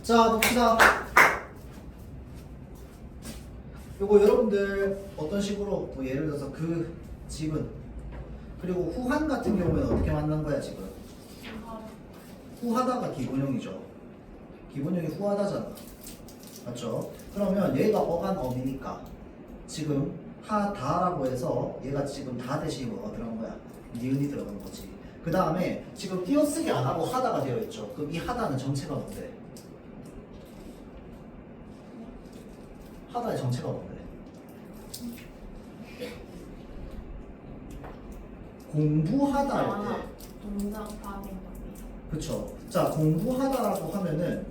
자, 봅시다. 요거 여러분들 어떤 식으로 뭐 예를 들어서 그 지분 그리고 후한 같은 경우에는 어떻게 만난 거야 지금? 후하다가 기본형이죠. 기본형이 후하다잖아. 맞죠? 그러면 얘가 어간어미니까 지금 하다라고 해서 얘가 지금 다 대신 뭐가 들어간 거야? 니은이 들어간 거지. 그 다음에 지금 띄어쓰기 안 하고 하다가 되어 있죠. 그럼 이 하다는 정체가 뭔데? 하다의 정체가 뭔데? 공부하다 할 때. 동작 파악인 겁니다. 그쵸. 자, 공부하다라고 하면은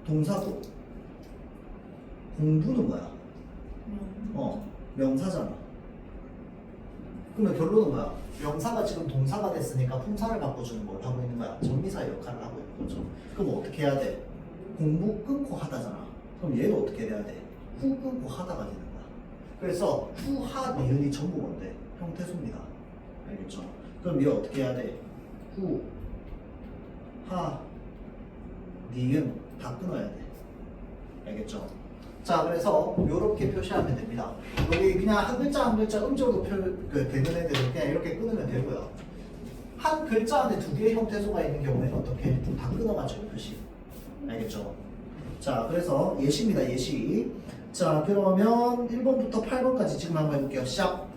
동사고 공부는 뭐야? 명사잖아. 그러면 결론은 뭐야? 명사가 지금 동사가 됐으니까 품사를 바꿔주는 걸 하고 있는 거야. 전미사의 역할을 하고 있는 거죠. 그럼 어떻게 해야 돼? 공부 끊고 하다잖아. 그럼 얘도 어떻게 돼야 돼? 후 끊고 하다가 되는 거야. 그래서 후, 하, 니은이 전부 뭔데? 형태수입니다. 알겠죠? 그럼 얘 어떻게 해야 돼? 후, 하, 니은 다 끊어야 돼. 알겠죠? 자, 그래서 이렇게 표시하면 됩니다. 여기 그냥 한 글자 한 글자 음절로 되는 애들은 그냥 이렇게 끊으면 되고요. 한 글자 안에 두 개의 형태소가 있는 경우에는 어떻게? 다 끊어가지고 표시. 알겠죠? 자, 그래서 예시입니다. 예시. 자, 그러면 1번부터 8번까지 지금 한번 해볼게요. 시작.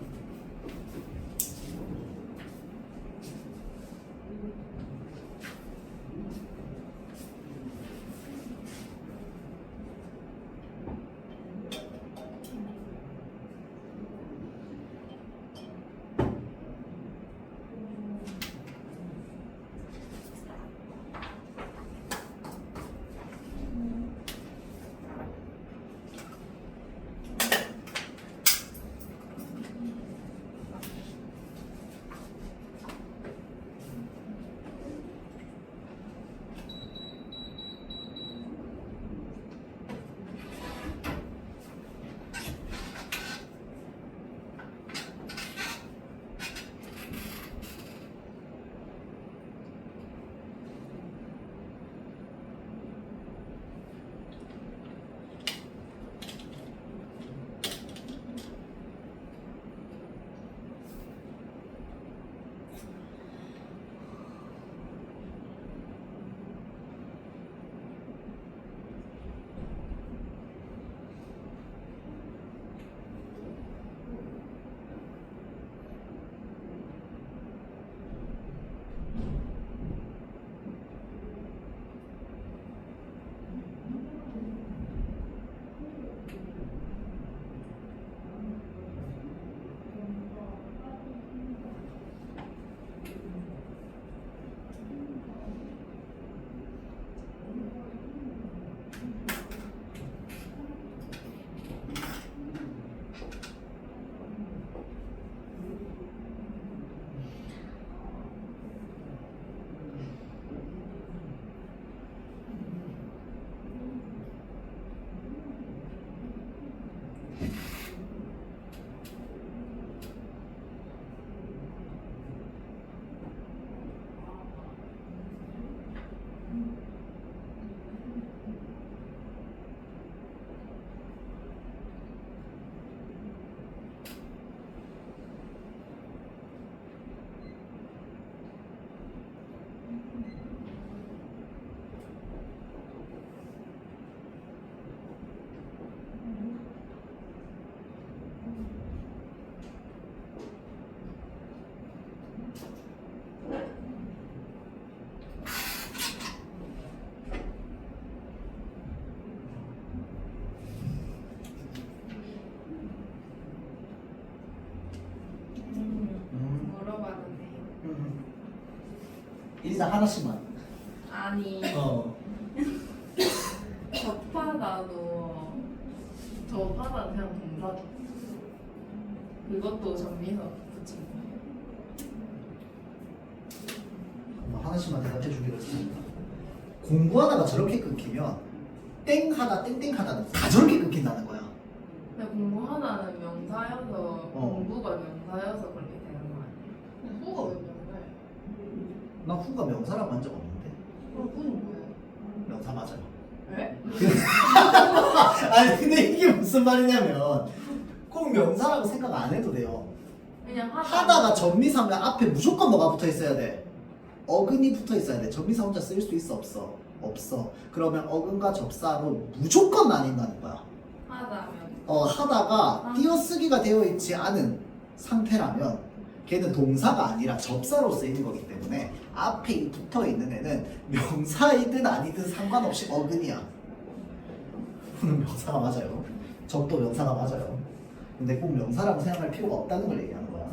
일단 하나씩만. 아니 접하다는 그냥 동사죠. 그것도 전미사 붙인 거예요. 하나씩만 대답해 주기로 했습니다. 공부하다가 저렇게 끊기면 땡 하다 땡땡 하다는 다 저렇게 끊긴다는 거야. 근데 공부하다는 명사여서 공부가 명사여서 그렇게 되는 거 아니에요? 후가 왜 명사예요? 나 후가 명사라고 한 적 없는데. 그럼 후는 뭐예요? 명사 맞아요. 왜? 아니 근데 이게 무슨 말이냐면 꼭 명사라고 생각 안 해도 돼요. 그냥 하다가 전미사면 앞에 무조건 뭐가 붙어 있어야 돼? 어근이 붙어 있어야 돼. 전미사 혼자 쓸 수 있어 없어? 없어. 그러면 어근과 접사로 무조건 나뉜다는 거야. 하다면 하다가 띄어쓰기가 되어 있지 않은 상태라면 걔는 동사가 아니라 접사로 쓰이는 거기 때문에 앞에 이 붙어 있는 애는 명사이든 아니든 상관없이 어근이야. 명사가 맞아요. 접도 명사가 맞아요. 근데 꼭 명사라고 생각할 필요가 없다는 걸 얘기하는 거야.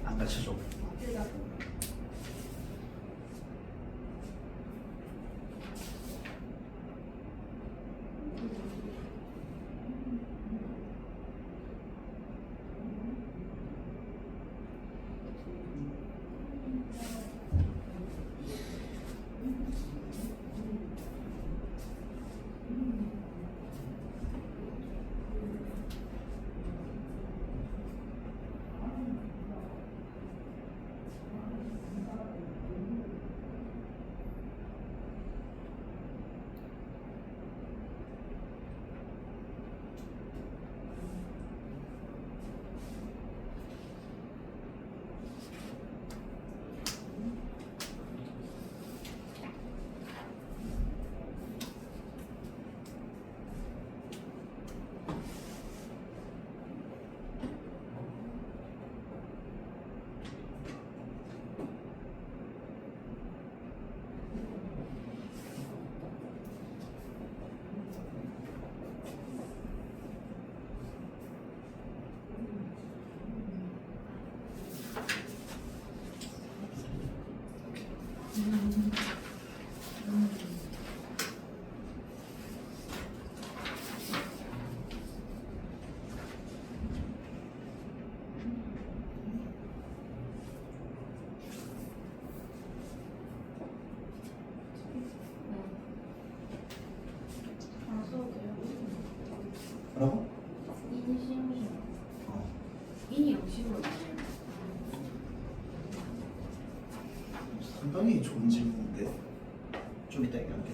안 가르쳐줘. 뭐라고? 인이랑 식으로 상당히 좋은 질문인데 좀 이따 얘기할게.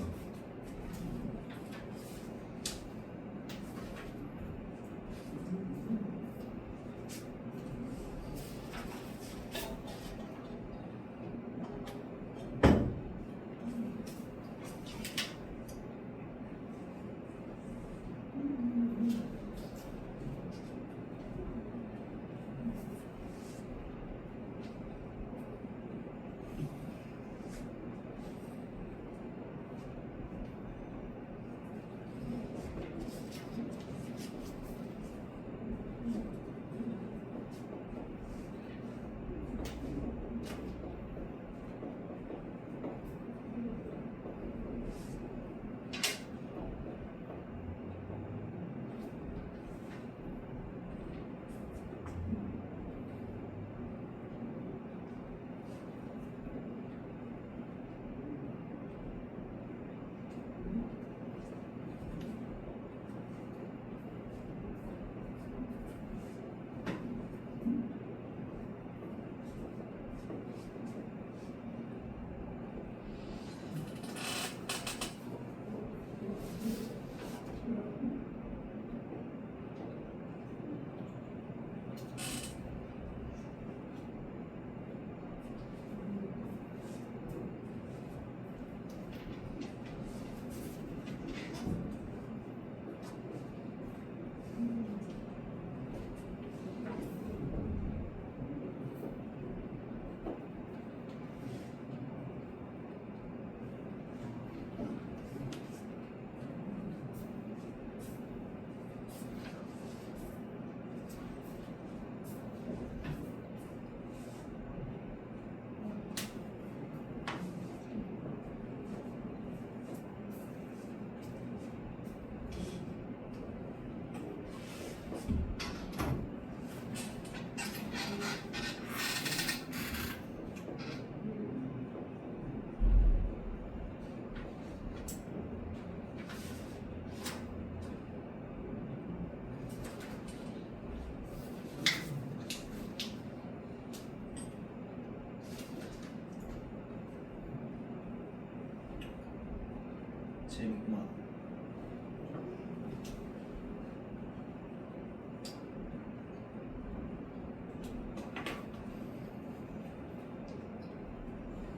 재밌구만.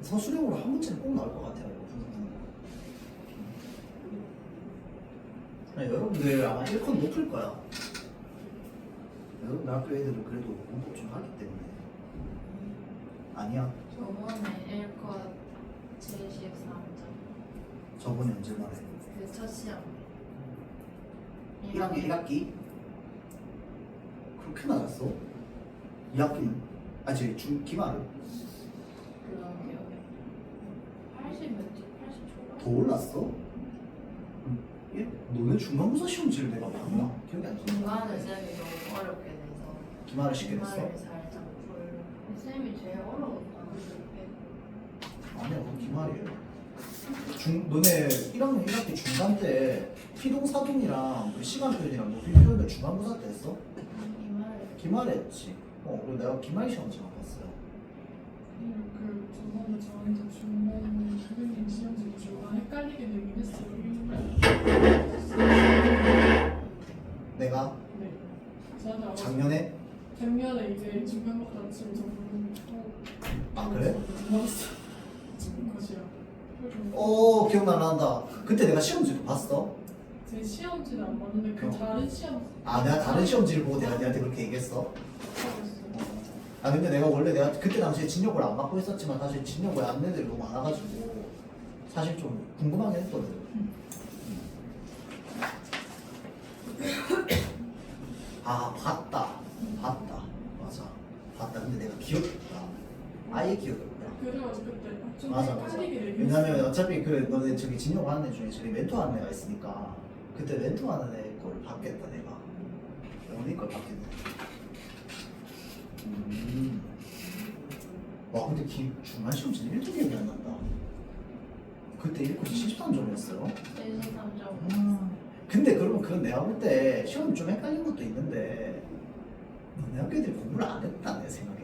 서술형으로 한 문제는 꼭 나올 것 같아요. 이거 분석하는 거. 아니, 여러분들 아마 1컨 높을 거야. 여러분 학교 애들은 그래도 공부 좀 하기 때문에. 아니야. 저번에 1컷 73점. 저번에 언제 말해? 그 첫 시험. 1학기 1학기? 그렇게 낮았어? 2학기는? 아 저기 기말을 그런 기억에 80몇 점? 80 초반? 더 올랐어? 예? 너네 중간고사 시험지를 내가 봤나? 기억이 안 나. 중간에 쌤이 너무 어렵게 돼서 기말을 쉽게 냈어? 기말을 살짝 풀. 쌤이 제일 어려웠다는 게 아니야 그건 기말이에요. 너네 1학년 1학기 중간 때 피동사동이랑 그 시간표현이랑 뭐 표현을 중간고사 때 했어? 기말. 기말에 했지. 그리고 내가 기말 시험지만 봤어요. 그 저번에 저한테 주는 선생님 시험지 주고 헷갈리게 되긴 했어요. 내가 네. 저한테 아마 작년에 이제 중간고사 아침 전공 아 그래? 맞았어. 지금 것이야. 기억난다. 그때 내가 시험지도 봤어. 제 시험지는 안 봤는데 그 다른 시험 아 내가 다른 시험지를 보고 내가 니한테 그렇게 얘기했어? 하고 있어요. 아 근데 내가 원래 내가 그때 당시에 진역을 안 받고 있었지만 사실 진역을 안 애들이 너무 많아가지고 사실 좀 궁금하긴 했거든. 아 봤다 맞아 봤다. 근데 내가 기억이 없다. 아예 기억이 없다. 그래가지고 그때 좀 맞아. 헷갈리게 되긴 왜냐면 했어요. 어차피 그 너네 저기 진역 하는 애 중에 저기 멘토하는 애가 있으니까 그때 멘토하는 애 거를 받겠다 내가. 언니 걸 받겠네. 와 근데 중간 시험 진짜 1도 기억이 안 난다. 그때 1코스 73점이었어요. 73점. 근데 그러면 그건 내가 볼 때 시험이 좀 헷갈린 것도 있는데 너네 학교 애들이 공부를 안 했다 내 생각에는.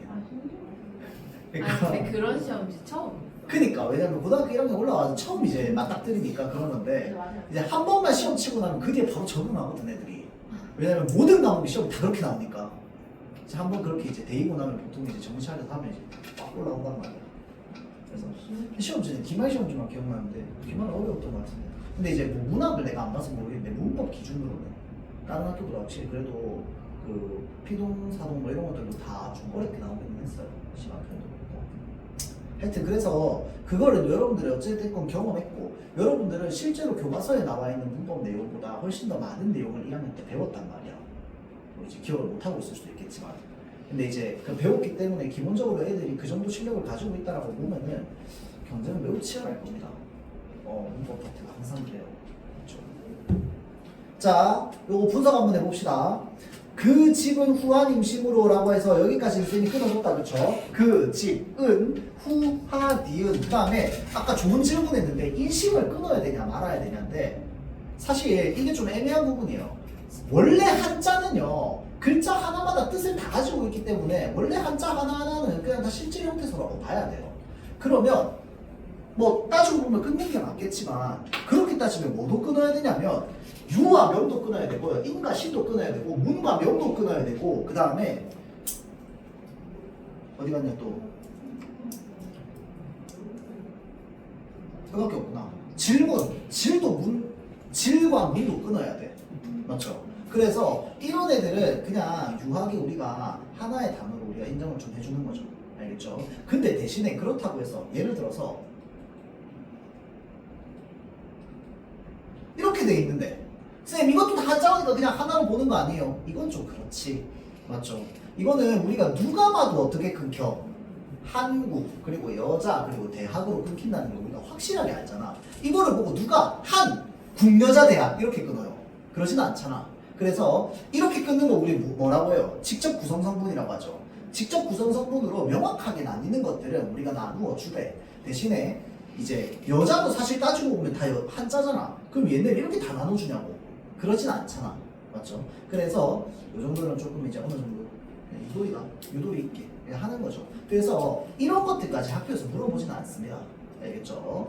아니 근데 그런 시험지 처음. 그니까 왜냐면 고등학교 1학년 올라와서 처음 이제 맞닥뜨리니까 그러는데 이제 한 번만 시험 치고 나면 그 뒤에 바로 적응하거든 애들이. 왜냐면 모든 과목이 시험이 다 그렇게 나오니까 이제 한 번 그렇게 이제 데이고 나면 보통 이제 정신 차려서 하면 이제 빡 올라온단 말이야. 그래서 시험지는 기말 시험지만 기억나는데 기말은 어려웠던 것 같은데. 근데 이제 뭐 문학을 내가 안 봐서 모르겠는데 문법 기준으로는 다른 학교보다 확실히 그래도 그 피동사동 뭐 이런 것들도 다 좀 어렵게 나오긴 했어요. 시간표도 그렇고. 하여튼 그래서 그거를 여러분들이 어쨌든 경험했고 여러분들은 실제로 교과서에 나와 있는 문법 내용보다 훨씬 더 많은 내용을 1학년 때 배웠단 말이야. 뭐 이제 기억을 못하고 있을 수도 있겠지만 근데 이제 그 배웠기 때문에 기본적으로 애들이 그 정도 실력을 가지고 있다라고 보면은 경쟁은 매우 치열할 겁니다. 문법 파트가 항상 그래요. 그렇죠? 자, 요거 분석 한번 해봅시다. 그 집은 후한 임심으로라고 해서 여기까지 쌤이 끊어줬다, 그쵸? 그 집은 후하 니은 그 다음에 아까 좋은 질문했는데 인심을 끊어야 되냐 말아야 되냐인데 사실 이게 좀 애매한 부분이에요. 원래 한자는요 글자 하나마다 뜻을 다 가지고 있기 때문에 원래 한자 하나하나는 그냥 다 실질 형태소라고 봐야 돼요. 그러면 뭐 따지고 보면 끊는 게 맞겠지만 그렇게 따지면 뭐도 끊어야 되냐면 유와 명도 끊어야 되고요. 인과 시도 끊어야 되고 문과 명도 끊어야 되고 그 다음에 어디 갔냐 또 그거밖에 없구나. 질과 문도 끊어야 돼. 맞죠? 그래서 이런 애들은 그냥 유학이 우리가 하나의 단어로 우리가 인정을 좀 해주는 거죠. 알겠죠? 근데 대신에 그렇다고 해서 예를 들어서 이렇게 돼 있는데 쌤 이것도 다 한자어니까 그냥 하나로 보는 거 아니에요? 이건 좀 그렇지. 맞죠? 이거는 우리가 누가 봐도 어떻게 끊겨? 한국 그리고 여자 그리고 대학으로 끊긴다는 걸 우리가 확실하게 알잖아. 이거를 보고 누가 한 국여자 대학 이렇게 끊어요? 그러진 않잖아. 그래서 이렇게 끊는 거 우리 뭐라고 해요? 직접 구성성분이라고 하죠. 직접 구성성분으로 명확하게 나뉘는 것들은 우리가 나누어 주되 대신에 이제 여자도 사실 따지고 보면 다 한자잖아. 그럼 얘네를 이렇게 다 나눠주냐고. 그러진 않잖아. 맞죠? 그래서 이 정도는 조금 이제 어느 정도 유도리 있게 하는 거죠. 그래서 이런 것들까지 학교에서 물어보지는 않습니다. 알겠죠?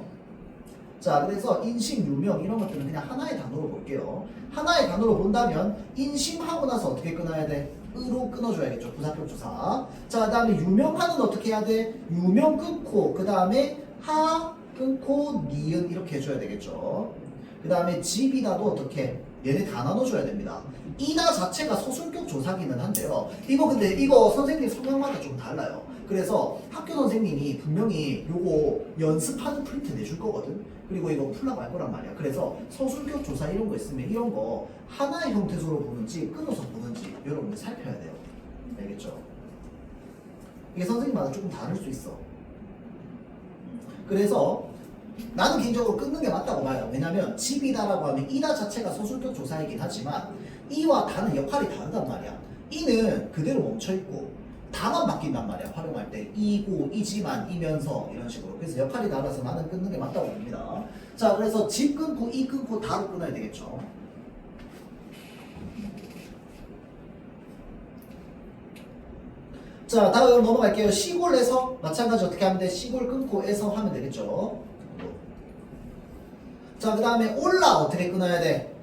자, 그래서 인심, 유명 이런 것들은 그냥 하나의 단어로 볼게요. 하나의 단어로 본다면 인심하고 나서 어떻게 끊어야 돼? 으로 끊어줘야겠죠. 부사격 조사. 자, 그 다음에 유명하는 어떻게 해야 돼? 유명 끊고 그 다음에 하 끊고 니은 이렇게 해줘야 되겠죠. 그 다음에 집이다도 어떻게? 얘네 다 나눠줘야 됩니다. 이다 자체가 소순격 조사기는 한데요. 이거 근데 이거 선생님 성향마다 좀 달라요. 그래서 학교 선생님이 분명히 요거 연습하는 프린트 내줄 거거든. 그리고 이거 풀라고 할 거란 말이야. 그래서 소순격 조사 이런 거 있으면 이런 거 하나의 형태소로 보는지 끊어서 보는지 여러분들 살펴야 돼요. 알겠죠? 이게 선생님마다 조금 다를 수 있어. 그래서 나는 개인적으로 끊는 게 맞다고 봐요. 왜냐면 집이다라고 하면 이다 자체가 소수격 조사이긴 하지만 이와 다는 역할이 다르단 말이야. 이는 그대로 멈춰있고 다만 바뀐단 말이야. 활용할 때 이고 이지만 이면서 이런 식으로. 그래서 역할이 달라서 나는 끊는 게 맞다고 봅니다. 자, 그래서 집 끊고 이 끊고 다로 끊어야 되겠죠. 자, 다음 넘어갈게요. 시골에서 마찬가지 어떻게 하면 돼? 시골 끊고 에서 하면 되겠죠. 자, 그 다음에 올라 어떻게 끊어야 돼?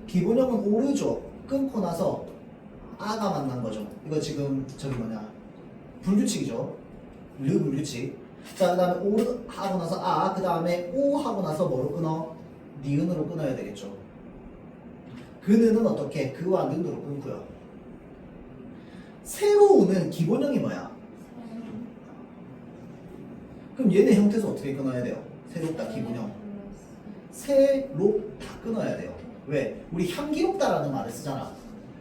기본형은 오르죠. 끊고 나서 아가 만난 거죠. 이거 지금 저기 뭐냐 불규칙이죠. 르 불규칙. 자, 그 다음에 오르 하고 나서 아, 그 다음에 오 하고 나서 뭐로 끊어? 니은으로 끊어야 되겠죠. 그는은 어떻게? 그와 는으로 끊고요. 새로운은 기본형이 뭐야? 그럼 얘네 형태에서 어떻게 끊어야 돼요? 새롭다 기본형. 새롭다 끊어야 돼요. 왜? 우리 향기롭다라는 말을 쓰잖아.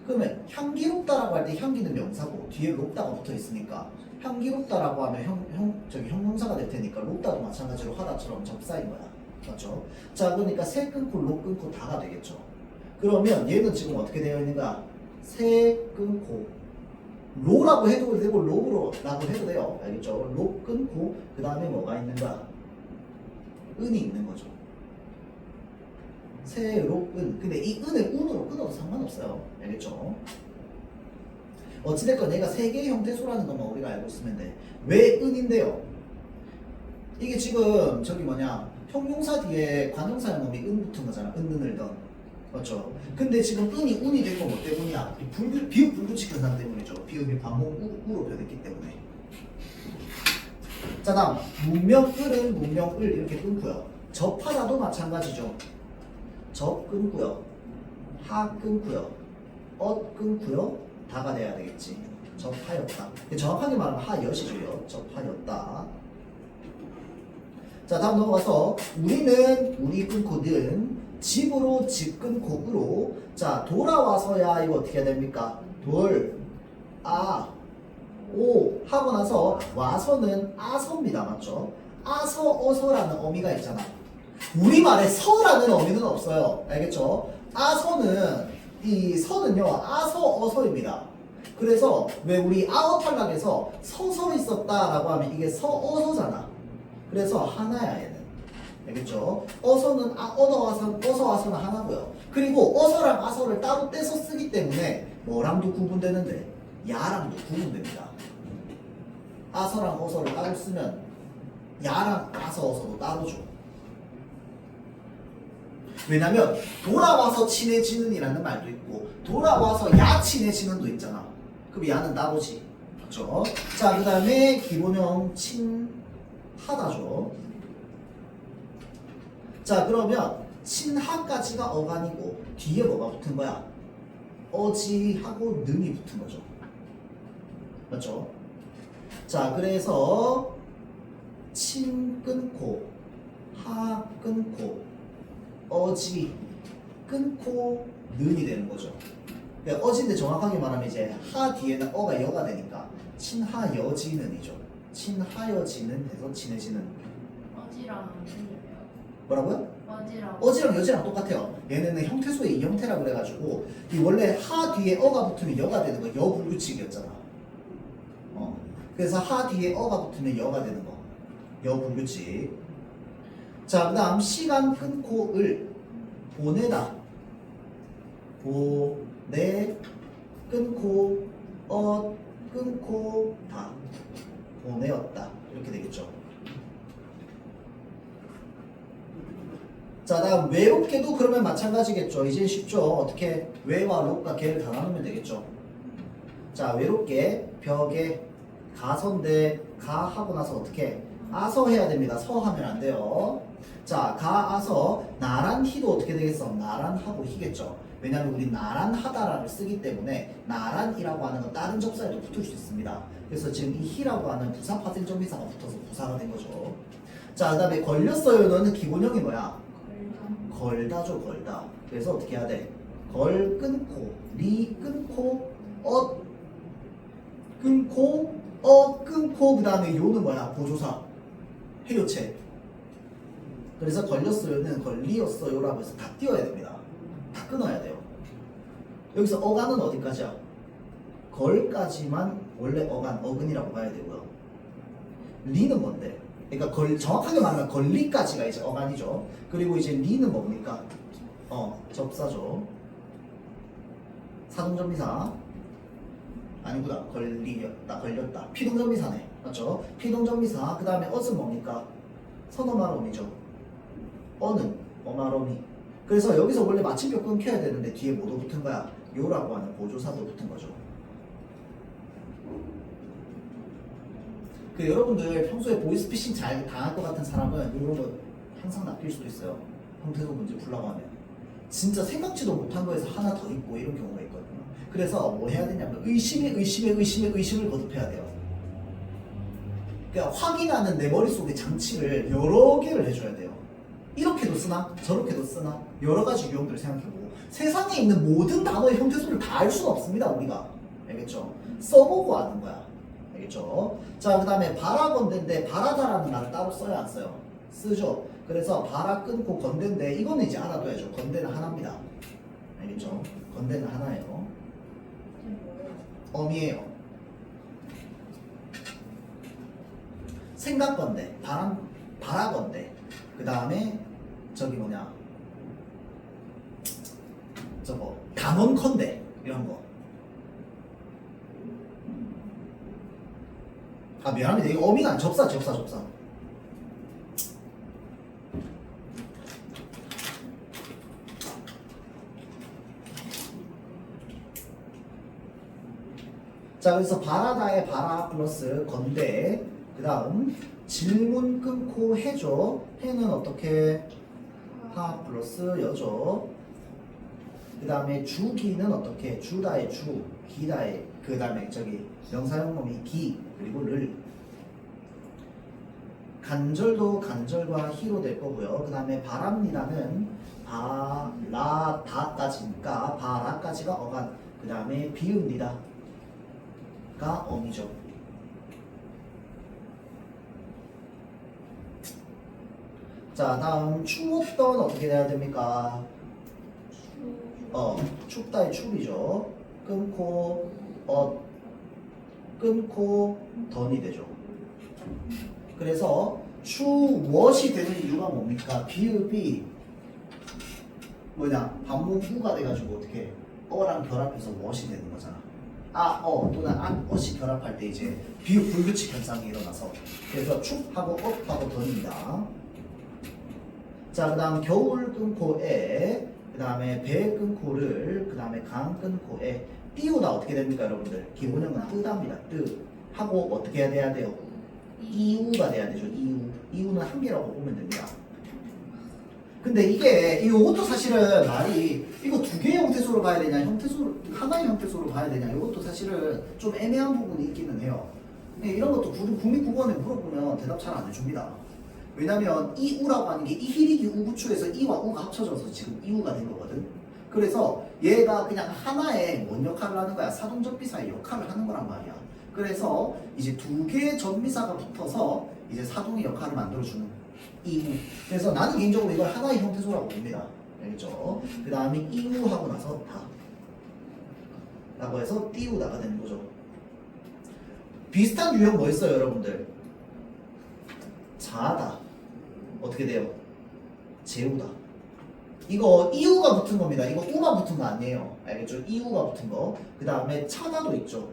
그러면 향기롭다라고 할 때 향기는 명사고 뒤에 롭다가 붙어 있으니까 향기롭다라고 하면 형용사가 될 테니까 롭다도 마찬가지로 하다처럼 접사인 거야. 맞죠? 자, 그러니까 새 끊고 롭 끊고 다가 되겠죠. 그러면 얘는 지금 어떻게 되어 있는가? 새 끊고 로라고 해도 되고 롭으로라고 해도 돼요. 알겠죠? 롭 끊고 그 다음에 뭐가 있는가? 은이 있는 거죠. 새롭 은. 근데 이 은을 운으로 끊어도 상관없어요. 알겠죠? 어찌됐건 얘가 세 개의 형태소라는 것만 우리가 알고 있으면 돼. 왜 은인데요? 이게 지금 저기 뭐냐 형용사 뒤에 관용사의 놈이 은 붙은 거잖아. 은을 던. 맞죠? 근데 지금 은이 운이 된 건 뭐 때문이야? 비읍 불규칙 현상 때문이죠. 비읍이 반목 우로 변했기 때문에. 자, 다음 문명 을은 문명 을 이렇게 끊고요. 접하다도 마찬가지죠. 접 끊고요. 하 끊고요. 엇 끊고요. 다가 돼야 되겠지. 접하였다. 정확하게 말하면 하여시고요. 접하였다. 자, 다음 넘어가서 우리는 우리 끊고 는 집으로 집 끊고 으로. 자, 돌아와서야 이거 어떻게 해야 됩니까? 돌, 아, 오 하고 나서 와서는 아서입니다. 맞죠? 아서, 어서라는 어미가 있잖아. 우리말에 서라는 어미는 없어요. 알겠죠? 아서는 이 서는요 아서 어서입니다. 그래서 왜 우리 아어 탈락에서 서서 있었다라고 하면 이게 서 어서잖아. 그래서 하나야 얘는. 알겠죠? 어서는 어서 와서는 하나고요. 그리고 어서랑 아서를 따로 떼서 쓰기 때문에 뭐랑도 구분되는데 야랑도 구분됩니다. 아서랑 어서를 따로 쓰면 야랑 아서 어서도 따로죠. 왜냐면 돌아와서 친해지는 이라는 말도 있고 돌아와서 야 친해지는도 있잖아. 그럼 야는 따로지. 맞죠? 자, 그 다음에 기본형 친하다죠. 자, 그러면 친하까지가 어간이고 뒤에 뭐가 붙은 거야? 어지하고 능이 붙은 거죠. 맞죠? 자, 그래서 친 끊고 하 끊고 어지 끊고 는이 되는 거죠. 그러니까 어지인데 정확하게 말하면 이제 하 뒤에는 어가 여가 되니까 친하여지는이죠. 친하여지는 해서 친해지는. 어지랑 틀려요. 뭐라고요? 어지랑. 어지랑 여지랑 똑같아요. 얘네는 형태소의 이 형태라 그래가지고 이 원래 하 뒤에 어가 붙으면 여가 되는 거 여불규칙이었잖아. 그래서 하 뒤에 어가 붙으면 여가 되는 거 여불규칙. 자, 그 다음 시간 끊고 을 보내다 보내 끊고 끊고 다 보내었다 이렇게 되겠죠. 자, 다음 외롭게도 그러면 마찬가지겠죠. 이제 쉽죠. 어떻게 외와 롭과 개를 다 나누면 되겠죠. 자, 외롭게 벽에 가선데 가 하고 나서 어떻게 아서 해야 됩니다. 서 하면 안 돼요. 자, 가 아서 나란히도 어떻게 되겠어? 나란하고 희겠죠. 왜냐면 우리 나란하다라를 쓰기 때문에 나란이라고 하는 건 다른 접사에도 붙을 수 있습니다. 그래서 지금 이 희라고 하는 부사 파생점비사가 붙어서 부사가 된 거죠. 자, 그 다음에 걸렸어요. 너는 기본형이 뭐야? 걸다죠, 걸다. 그래서 어떻게 해야 돼? 걸 끊고, 리 끊고, 끊고, 끊고, 그 다음에 요는 뭐야? 보조사. 해요체. 그래서 걸렸어요는 걸리었어요라고 해서 다 띄워야 됩니다. 다 끊어야 돼요. 여기서 어간은 어디까지야? 걸까지만 원래 어근이라고 봐야 되고요. 리는 뭔데? 그러니까 정확하게 말하면 걸리까지가 이제 어간이죠. 그리고 이제 리는 뭡니까? 접사죠. 사동전미사. 아니구나. 걸렸다. 피동전미사네. 맞죠? 피동전미사. 그 다음에 어은 뭡니까? 선어마롬이죠. 어는 어마롬이. 그래서 여기서 원래 마침표 끊겨야 되는데 뒤에 뭐도 붙은 거야? 요라고 하는 보조사도 붙은 거죠. 그 여러분들 평소에 보이스피싱 잘 당할 것 같은 사람은 이런 거 항상 낚일 수도 있어요. 형태소 문제 풀라고 하면 진짜 생각지도 못한 거에서 하나 더 있고 이런 경우가 있거든요. 그래서 뭐 해야 되냐면 의심을 거듭해야 돼요. 그러니까 확인하는 내 머릿속에 장치를 여러 개를 해줘야 돼요. 이렇게도 쓰나 저렇게도 쓰나 여러 가지 유형들을 생각해보고 세상에 있는 모든 단어의 형태소를 다 알 수는 없습니다. 우리가 알겠죠? 써보고 아는 거야. 알겠죠? 자, 그 다음에 바라 건대인데 바라다라는 말을 따로 써야 안 써요? 쓰죠. 그래서 바라 끊고 건대인데 이거는 이제 알아둬야죠. 건대는 하나입니다. 알겠죠? 건대는 하나예요. 어미예요. 생각 건대, 바라 건대. 그 다음에 저기 뭐냐? 저거 담원 컨대 이런 거. 아 미안합니다. 이거 어미가 아니라 접사. 자, 그래서 바라다의 바라 플러스 건대. 그 다음 질문 끊고 해죠. 해는 어떻게? 하 플러스 여죠. 그 다음에 주기는 어떻게? 주다의 주, 기다의 그 다음에 저기 명사용범이 기 그리고 를. 간절도 간절과 히로 될 거고요. 그 다음에 바랍니다는 바라다까지니까 바라까지가 어간. 그 다음에 비읍니다가 어미죠. 자, 다음 추웠던 어떻게 돼야 됩니까? 춥다의 춥이죠. 끊고 끊고 던이 되죠. 그래서 추워시 되는 이유가 뭡니까? 비읍이 뭐냐? 반문구가 돼가지고 어떻게 어랑 결합해서 워시 되는 거잖아. 또는 어시 결합할 때 이제 비읍 불규칙 현상이 일어나서 그래서 축하고 업하고 던입니다. 자, 그 다음 겨울 끊고 에, 그 다음에 배 끊고를, 그 다음에 강 끊고 에. 띄우다 어떻게 됩니까 여러분들? 기본형은 뜨다입니다. 뜨 하고 어떻게 해야 돼요? 이우가 돼야 되죠. 이우는 한 개라고 보면 됩니다. 근데 이것도 사실은 말이 이거 두 개의 형태소로 봐야 되냐 하나의 형태소로 봐야 되냐 이것도 사실은 좀 애매한 부분이 있기는 해요. 이런 것도 국립국어원에 물어보면 대답 잘 안 해줍니다. 왜냐면 이우라고 하는 게 이희리기 우구추에서 이와 우가 합쳐져서 지금 이우가 된 거거든. 그래서 얘가 그냥 하나의 뭔 역할을 하는 거야? 사동전비사의 역할을 하는 거란 말이야. 그래서 이제 두 개의 전비사가 붙어서 이제 사동의 역할을 만들어주는 이우. 그래서 나는 개인적으로 이걸 하나의 형태소라고 봅니다. 알겠죠? 그 다음에 이우 하고 나서 다 라고 해서 띄우다가 되는 거죠. 비슷한 유형 뭐 있어요 여러분들? 자다 어떻게 돼요? 재우다. 이거 이우가 붙은 겁니다. 이거 우가 붙은 거 아니에요. 알겠죠? 이우가 붙은 거. 그 다음에 차다도 있죠.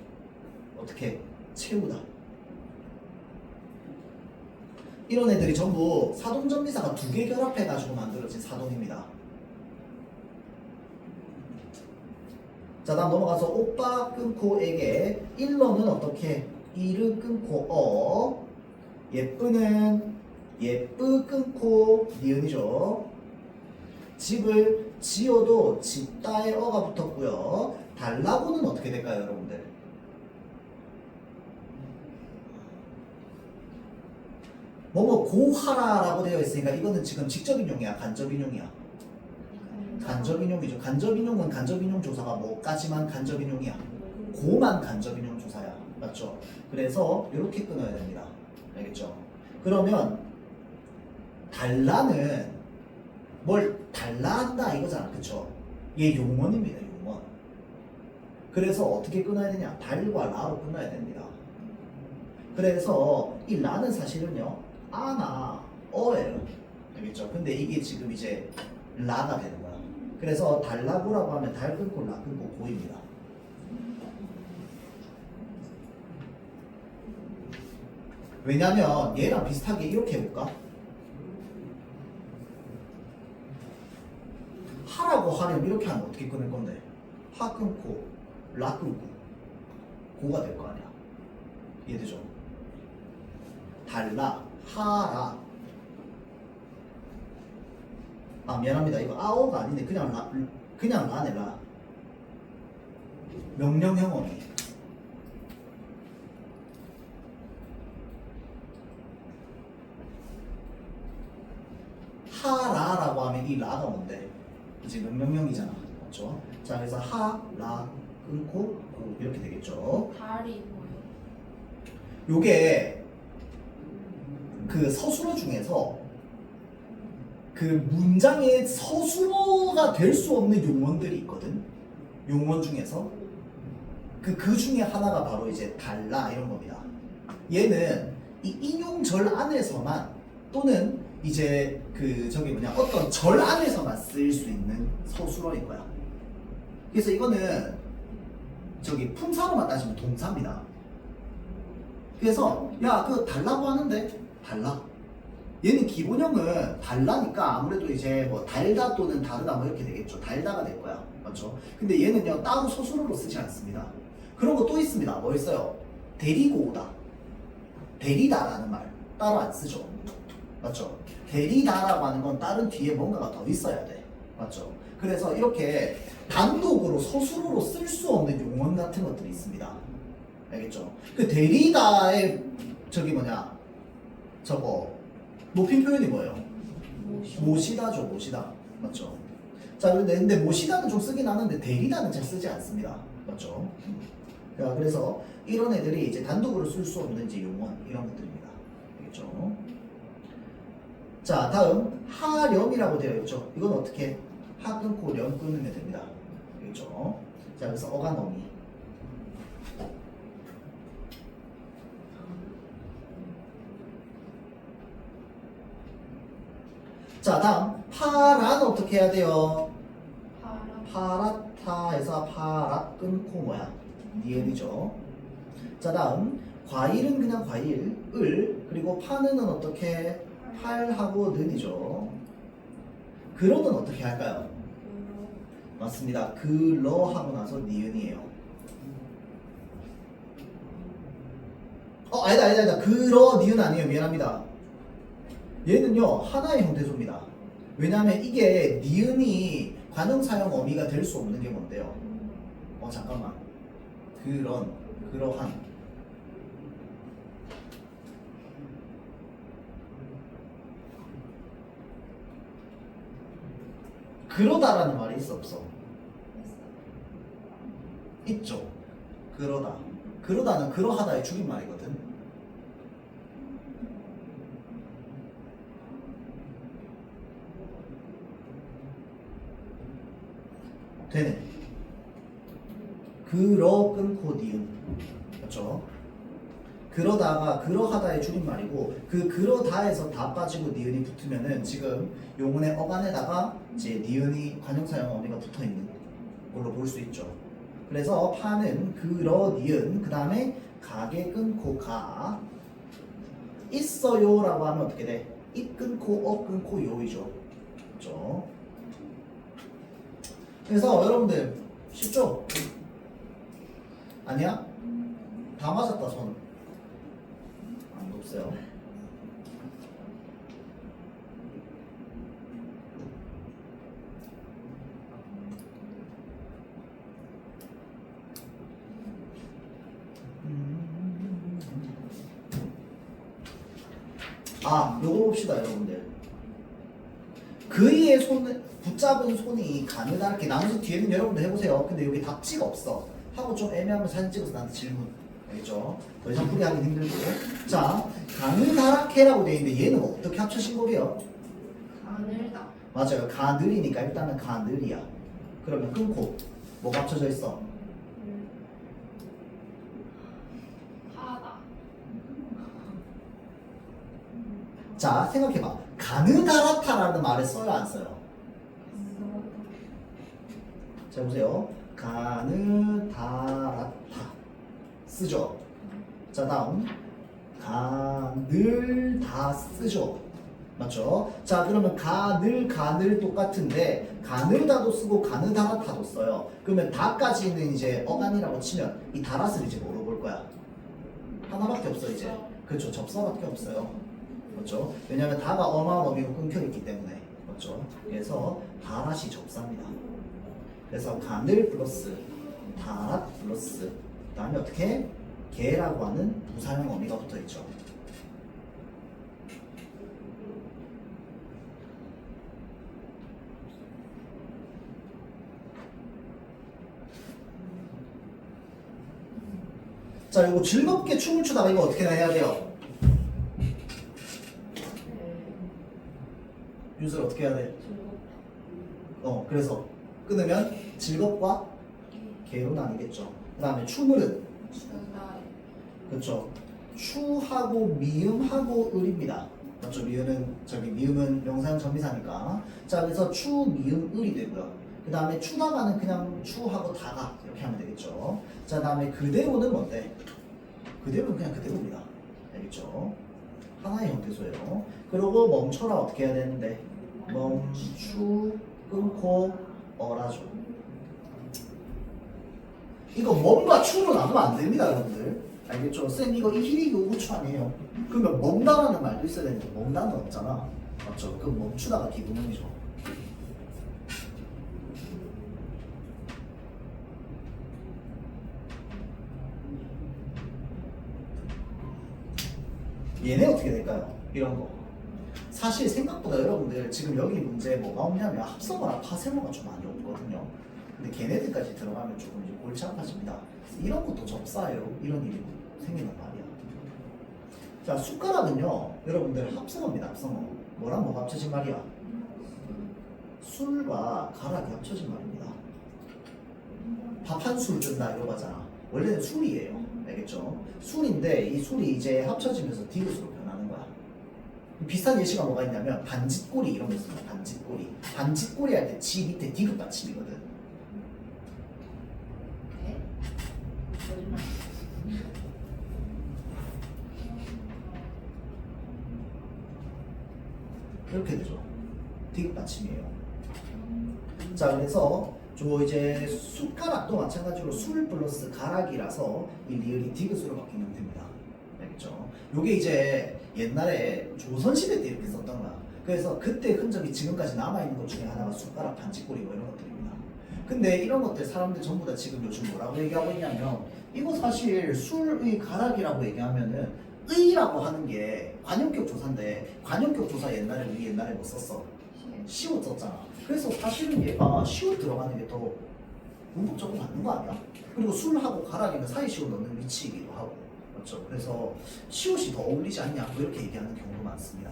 어떻게? 채우다. 이런 애들이 전부 사동전미사가 두 개 결합해가지고 만들어진 사동입니다. 자, 다음 넘어가서 오빠 끊고 에게 일러는 어떻게? 이르 끊고 예쁘는 예쁘 끊고 니은이죠. 집을 지어도 집다에 어가 붙었고요. 달라고는 어떻게 될까요, 여러분들? 뭐뭐 고하라라고 되어 있으니까 이거는 지금 직접인용이야, 간접인용이야? 간접인용이죠. 간접인용은 간접인용 조사가 뭐까지만 간접인용이야? 고만 간접인용 조사야. 맞죠? 그래서 이렇게 끊어야 됩니다. 알겠죠? 그러면 달라는 뭘 달라한다 이거잖아. 그쵸? 얘 용언입니다. 용언. 그래서 어떻게 끊어야 되냐? 달과 라로 끊어야 됩니다. 그래서 이 라는 사실은요, 아나 어예요. 알겠죠? 근데 이게 지금 이제 라가 되는 거야. 그래서 달라고라고 하면 달 끊고 라 끊고 고입니다. 왜냐면 얘랑 비슷하게 이렇게 해볼까? 하라고 하려면 이렇게 하면 어떻게 끊을 건데? 하 끊고 라 끊고 고가 될 거 아니야. 이해되죠? 달라, 하라. 아 미안합니다. 이거 아오가 아니네. 그냥 라네 라. 명령형 어미. 하라라고 하면 이 라가 뭔데? 이제 명령형이잖아. 맞죠? 자 그래서 하, 라 끊고 고 이렇게 되겠죠. 달이 뭐예요? 요게 그 서술어 중에서 그 문장의 서술어가 될 수 없는 용언들이 있거든. 용언 중에서 그 중에 하나가 바로 이제 달라 이런 겁니다. 얘는 이 인용절 안에서만 또는 이제 그 저기 뭐냐 어떤 절 안에서만 쓰일 수 있는 서술어인 거야. 그래서 이거는 저기 품사로만 따지면 동사입니다. 그래서 야 그 달라고 하는데 달라. 얘는 기본형은 달라니까 아무래도 이제 뭐 달다 또는 다르다 뭐 이렇게 되겠죠. 달다가 될 거야. 맞죠? 근데 얘는요 따로 서술어로 쓰지 않습니다. 그런 거 또 있습니다. 뭐 있어요? 데리고 오다. 데리다라는 말 따로 안 쓰죠. 맞죠? 데리다라고 하는 건 다른 뒤에 뭔가가 더 있어야 돼. 맞죠? 그래서 이렇게 단독으로 서술어로 쓸 수 없는 용언 같은 것들이 있습니다. 알겠죠? 그 데리다의 저기 뭐냐 저거 높임 표현이 뭐예요? 모시다죠. 모시다. 맞죠? 자 근데 모시다는 좀 쓰긴 하는데 데리다는 잘 쓰지 않습니다. 맞죠? 자, 그래서 이런 애들이 이제 단독으로 쓸 수 없는 이제 용언 이런 것들입니다. 알겠죠? 자 다음 하렴이라고 되어 있죠. 이건 어떻게 하 끊고 렴 끊으면 됩니다. 알겠죠? 자 그래서 어간어미. 자 다음 파란 어떻게 해야 돼요? 파라타에서 파라 끊고 뭐야? 니은이죠. 자 다음 과일은 그냥 과일 을 그리고 파는은 어떻게? 팔하고 는이죠. 그러는 어떻게 할까요? 맞습니다. 그러 하고 나서 니은이에요. 아니다. 그러 니은 아니에요. 미안합니다. 얘는요 하나의 형태소입니다. 왜냐하면 이게 니은이 관형사형 어미가 될 수 없는 게 뭔데요? 잠깐만. 그러한. 그러다라는 말이 있어 없어? 있죠. 그러다. 그러다는 그러하다의 줄임말이거든. 되네. 그러 끊고 니은. 그렇죠? 그러다가 그러하다의 줄임말이고 그 그러다에서 다 빠지고 니은이 붙으면은 지금 용언의 어간에다가 이제 니은이 관형사형 어미가 붙어있는 걸로 볼 수 있죠. 그래서 파는 그러 니은 그 다음에 가게 끊고 가 있어요라고 하면 어떻게 돼? 이 끊고 어 끊고 요이죠. 그렇죠? 그래서 여러분들 쉽죠? 아니야? 다 맞았다 손. 안 높세요. 아, 요거 봅시다, 여러분들. 그이의 손, 붙잡은 손이 가느다랗게. 나머지 뒤에는 여러분들 해보세요. 근데 여기 답지가 없어. 하고 좀 애매하면 사진 찍어서 나한테 질문. 알겠죠? 더 이상 풀이하기 힘들고. 자, 가느다랗게라고 돼 있는데 얘는 어떻게 합쳐진 거게요? 가늘다. 맞아요. 가늘이니까 일단은 가늘이야. 그러면 끊고. 뭐가 합쳐져 있어? 하다. 자, 생각해봐. 가느다랗다라는 말을 써요, 안 써요? 자, 보세요. 가느다랗다. 쓰죠? 자, 다음. 가늘다 쓰죠? 맞죠? 자, 그러면 가늘 똑같은데 가늘다도 쓰고 가느다랗다도 써요. 그러면 다까지는 이제 어간이라고 치면 이 다랏을 이제 뭐로 볼 거야? 하나밖에 없어 이제. 그렇죠. 접사밖에 없어요. 그렇죠? 왜냐면 다가 어마한 어미로 끊겨있기 때문에. 그렇죠? 그래서 다랏이 접사입니다. 그래서 가늘 플러스 다랏 플러스 그 다음에 어떻게? 개라고 하는 부사형 어미가 붙어있죠. 자, 이거 즐겁게 춤을 추다가 이거 어떻게 해야 돼요? 유술 어떻게 해야 돼? 그래서 끊으면 즐겁과 개로 나뉘겠죠. 그 다음에 춤을은 추다. 그렇죠. 추하고 미음하고 을입니다. 맞죠? 미음은 명사형 전미사니까. 자, 그래서 추, 미음, 을이 되고요. 그 다음에 추다가는 그냥 추하고 다가 이렇게 하면 되겠죠. 자, 다음에 그대로는 뭔데? 그대로는 그냥 그대로입니다. 알겠죠? 하나의 형태소예요. 그리고 멈춰라 어떻게 해야 되는데? 멈추, 끊고, 어라죠. 이거 멈과 추로 나누면 안 됩니다, 여러분들. 알겠죠? 쌤 이거 이히리기 우추 아니에요. 그러면 멈다라는 말도 있어야 되는데 멈다는 없잖아. 맞죠? 그럼 멈추다가 기분음이죠. 얘네 어떻게 될까요? 이런 거. 사실 생각보다 여러분들 지금 여기 문제에 뭐가 없냐면 합성어랑 파생어가 좀 많이 없거든요. 근데 걔네들까지 들어가면 조금 이제 골치 아파집니다. 이런 것도 접사예요. 이런 일이 생기는 말이야. 자, 숟가락은요, 여러분들 합성어입니다. 합성어. 뭐랑 뭐가 합쳐진 말이야? 술과 가락이 합쳐진 말입니다. 밥 한 술 준다 이러고 하잖아. 원래는 술이에요. 알겠죠? 술인데 이 술이 이제 합쳐지면서 디귿으로 변하는 거야. 비슷한 예시가 뭐가 있냐면 반짓꼬리 이런 거 있습니다. 반짓꼬리. 반짓꼬리 할 때 지 밑에 디귿 받침이거든. 네? 거짓말. 이렇게 되죠. 디귿 받침이에요. 자, 그래서 저 이제 숟가락도 마찬가지로 술 플러스 가락이라서 이 리을이 디귿으로 바뀌면 됩니다. 알겠죠? 요게 이제 옛날에 조선시대 때 이렇게 썼던 거야. 그래서 그때 흔적이 지금까지 남아있는 것 중에 하나가 숟가락, 반짓꼬리 뭐 이런 것들입니다. 근데 이런 것들 사람들 전부 다 지금 요즘 뭐라고 얘기하고 있냐면 이거 사실 술의 가락이라고 얘기하면은 의라고 하는 게 관용격 조사인데 관용격 조사 옛날에 우리 옛날에 뭐 썼어? 시옷 썼잖아. 그래서 사실은 얘가 시옷 들어가는 게 더 문법적으로 맞는 거 아니야? 그리고 술하고 가락이면 사이 시옷 넣는 위치이기도 하고 그렇죠? 그래서 시옷이 더 어울리지 않냐 뭐 이렇게 얘기하는 경우도 많습니다.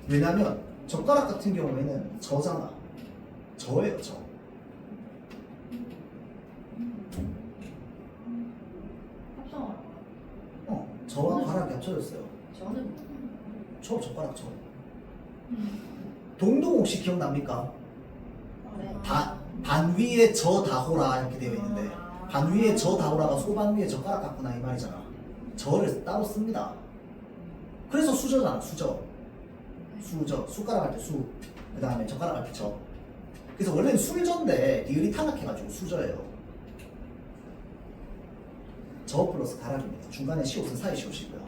왜냐면 젓가락 같은 경우에는 저잖아. 저예요, 저. 합성어라고. 저와 가락이 합쳐졌어요. 저는 젓가락 저. 동동 혹시 기억납니까? 네. 반 위에 저 다호라 이렇게 되어 있는데 반 위에 저 다호라가 소반 위에 젓가락 같구나 이 말이잖아. 저를 따로 씁니다. 그래서 수저잖아, 수저. 수저. 숟가락 할 때 수. 그 다음에 젓가락 할 때 젓. 그래서 원래는 술저인데 니을이 탈락해가지고 수저예요. 저 플러스 가락입니다. 중간에 시옷은 사이 시옷이고요.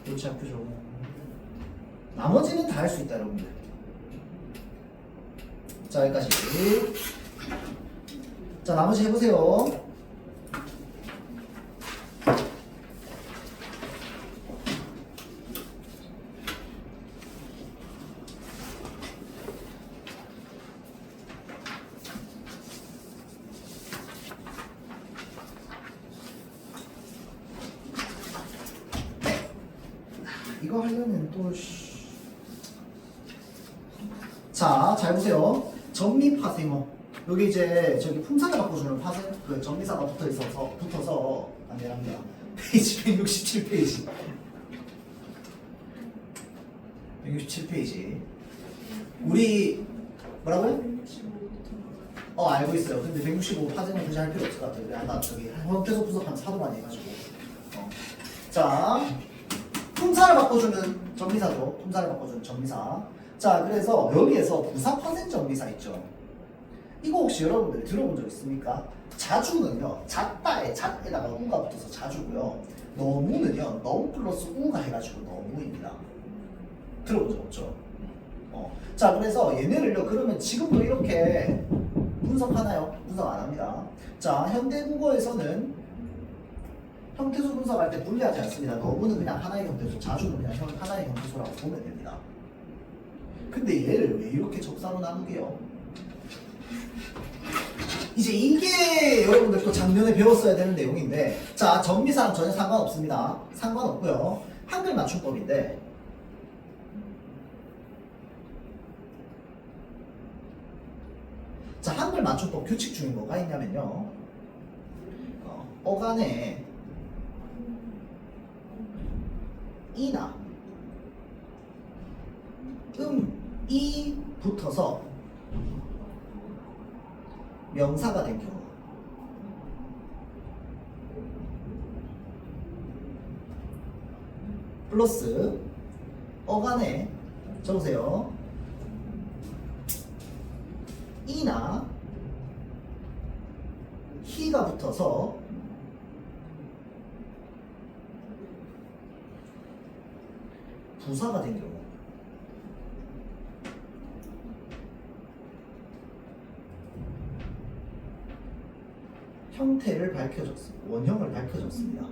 골치 아프죠. 나머지는 다 할 수 있다, 여러분들. 자, 여기까지. 자, 나머지 해보세요. 이거 하려면 또 자, 잘 보세요. 전미 파생어. 여기 이제 저기 품사를 바꿔주는 파생 그 전미사가 붙어서 안 됩니다. 페이지 167페이지. 167페이지. 우리 뭐라고요? 165부터 알고 있어요. 근데 165 파생은 굳이 할 필요 없을 것 같아요. 아까 저기 현태소 분석하면 사도 많이 해가지고. 자, 품사를 바꿔주는 전미사죠. 품사를 바꿔주는 전미사. 자, 그래서 여기에서 부사 파생 전미사 있죠. 이거 혹시 여러분들이 들어본 적 있습니까? 자주는요, 잣다에 잣에다가 우가 붙어서 자주고요. 너무는요, 너무 플러스 우가 해가지고 너무입니다. 들어본 적 없죠? 자, 그래서 얘네를요, 그러면 지금도 이렇게 분석하나요? 분석 안 합니다. 자, 현대국어에서는 형태소 분석할 때 분리하지 않습니다. 너무는 그냥 하나의 형태소, 자주는 그냥 하나의 형태소라고 보면 됩니다. 근데 얘를 왜 이렇게 접사로 나누게요? 이제 이게 여러분들 또 작년에 배웠어야 되는 내용인데, 자, 전미사랑 전혀 상관없습니다. 상관없고요. 한글 맞춤법인데, 자, 한글 맞춤법 규칙 중에 뭐가 있냐면요, 어간에 이나 이 붙어서 명사가 된 경우, 플러스 어간에 적으세요. 이나 히가 붙어서 부사가 된 경우. 형태를 밝혀줬습니다. 원형을 밝혀줬습니다.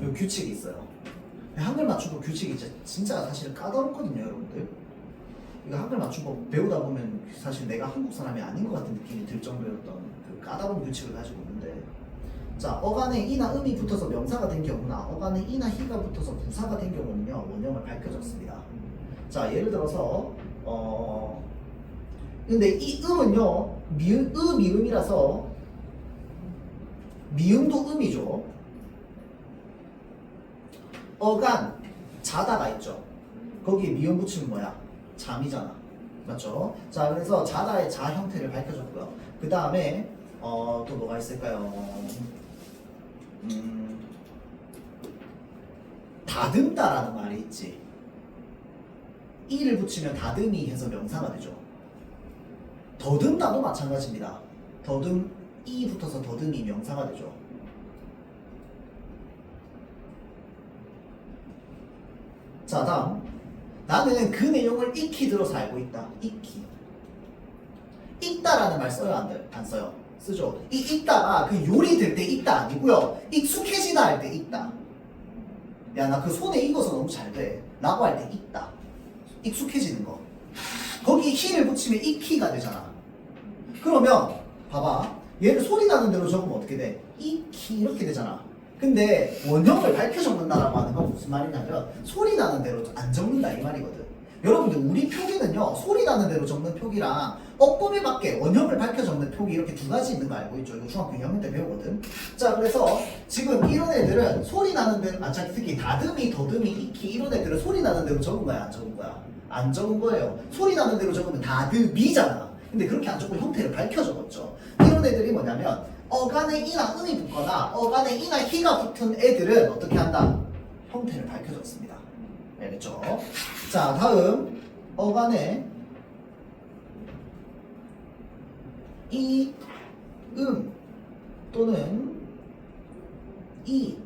이 규칙이 있어요. 한글 맞춤법 규칙이 진짜 사실 까다롭거든요, 여러분들. 이거 한글 맞춤법 배우다 보면 사실 내가 한국 사람이 아닌 것 같은 느낌이 들 정도였던 그 까다로운 규칙을 가지고 있는데, 자, 어간에 이나 음이 붙어서 명사가 된 경우나 어간에 이나 히가 붙어서 부사가 된 경우는요, 원형을 밝혀줬습니다. 자, 예를 들어서 근데 이 음은요, 미음이라서 미음도 음이죠. 어간 자다가 있죠. 거기에 미음 붙이면 뭐야? 잠이잖아. 맞죠? 자, 그래서 자다의 자 형태를 밝혀줬고요. 그 다음에 또 뭐가 있을까요? 다듬다라는 말이 있지. 이를 붙이면 다듬이 해서 명사가 되죠. 더듬다도 마찬가지입니다. 이 붙어서 더듬이 명사가 되죠. 자, 다음. 나는 그 내용을 익히 들어서 알고 있다. 익히. 익다라는 말 써요, 안 써요? 쓰죠. 이 익다가 그 요리 될 때 익다 아니고요. 익숙해지다 할 때 익다. 야, 나 그 손에 익어서 너무 잘 돼. 라고 할 때 익다. 익숙해지는 거. 거기 히를 붙이면 익히가 되잖아. 그러면 봐봐. 얘를 소리 나는 대로 적으면 어떻게 돼? 익히 이렇게 되잖아. 근데 원형을 밝혀 적는다라고 하는 건 무슨 말이냐면 소리 나는 대로 안 적는다 이 말이거든. 여러분들 우리 표기는요, 소리 나는 대로 적는 표기랑 어법에 맞게 원형을 밝혀 적는 표기 이렇게 두 가지 있는 거 알고 있죠? 이거 중학교 2학년 때 배우거든. 자, 그래서 지금 이런 애들은 소리 나는 대로, 특히 다듬이, 더듬이, 익히 이런 애들은 소리 나는 대로 적은 거야, 안 적은 거야? 안 적은 거예요. 소리 나는 대로 적으면 다듬이잖아. 근데 그렇게 안 적고 형태를 밝혀 적었죠. 이런 애들이 뭐냐면 어간에 이나 음이 붙거나 어간에 이나 희가 붙은 애들은 어떻게 한다? 형태를 밝혀 적습니다. 알겠죠? 자, 다음 어간에 이, 또는 이,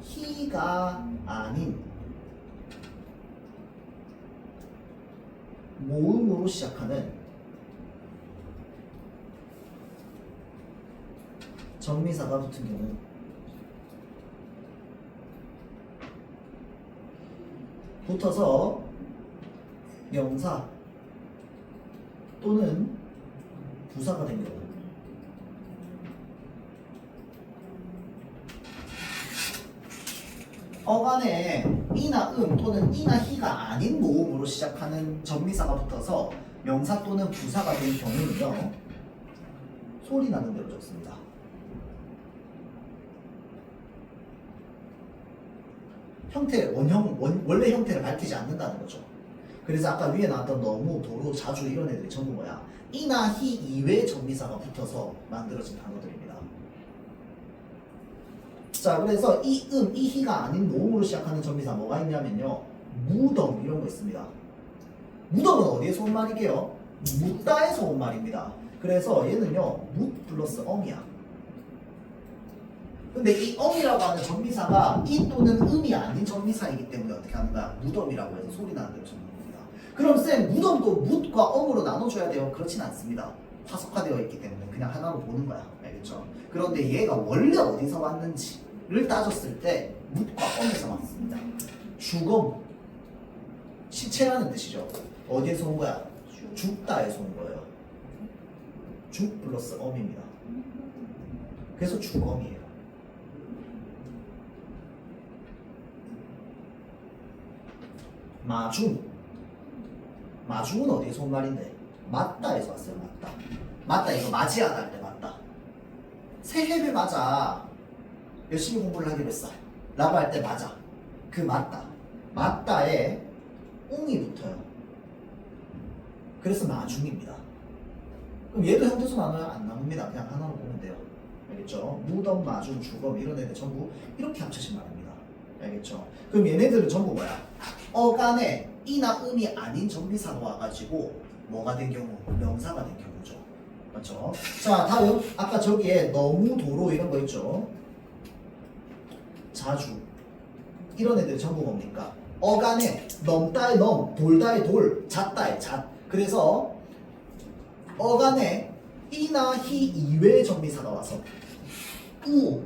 희가 아닌 모음으로 시작하는 정미사가 붙은 경우 붙어서 명사 또는 부사가 된 경우 어간에 이나 또는 이나 희가 아닌 모음으로 시작하는 전미사가 붙어서 명사 또는 부사가 된 경우는요 소리 나는 대로 적습니다. 원래 형태를 밝히지 않는다는 거죠. 그래서 아까 위에 나왔던 너무, 도로, 자주 이런 애들이 전부 뭐야? 이나 희 이외의 전미사가 붙어서 만들어진 단어들입니다. 자, 그래서 이 희가 아닌 모음으로 시작하는 전미사 뭐가 있냐면요. 무덤 이런 거 있습니다. 무덤은 어디에서 온 말이게요? 묻다에서 온 말입니다. 그래서 얘는요. 묻 플러스 엄이야. 근데 이 엄이라고 하는 전미사가 이 또는 음이 아닌 전미사이기 때문에 어떻게 하는 거야? 무덤이라고 해서 소리 나는 대로 적는 겁니다. 그럼 쌤, 무덤도 묻과 엄으로 나눠줘야 돼요? 그렇진 않습니다. 화석화되어 있기 때문에 그냥 하나로 보는 거야. 알겠죠? 그런데 얘가 원래 어디서 왔는지를 따졌을 때 묻과 엄에서 왔습니다. 죽음, 시체라는 뜻이죠. 어디에서 온 거야? 죽다에서 온 거예요. 죽 플러스 엄입니다. 그래서 죽엄이에요. 마중은 어디에서 온 말인데? 맞다에서 왔어요. 맞다 이거 맞이하다 할 때 맞다. 새해를 맞아 열심히 공부를 하기로 했어 라고 할 때 맞아. 그 맞다에 웅이 붙어요. 그래서 마중입니다. 그럼 얘도 형태수 나눠요? 안 나눕니다. 그냥 하나로 보면 돼요. 알겠죠? 무덤, 마중, 죽음 이런 애들 전부 이렇게 합쳐진 말입니다. 알겠죠? 그럼 얘네들은 전부 뭐야? 어간에 이나 음이 아닌 전미사가 와가지고 뭐가 된 경우? 명사가 된 경우죠. 맞죠? 자, 다음 아까 저기에 너무, 도로 이런 거 있죠? 자주 이런 애들 전부 뭡니까? 어간에 넘다의 넘, 돌다의 돌, 잣다의 잣. 그래서 어간에 이나 희 이외의 전미사가 와서 우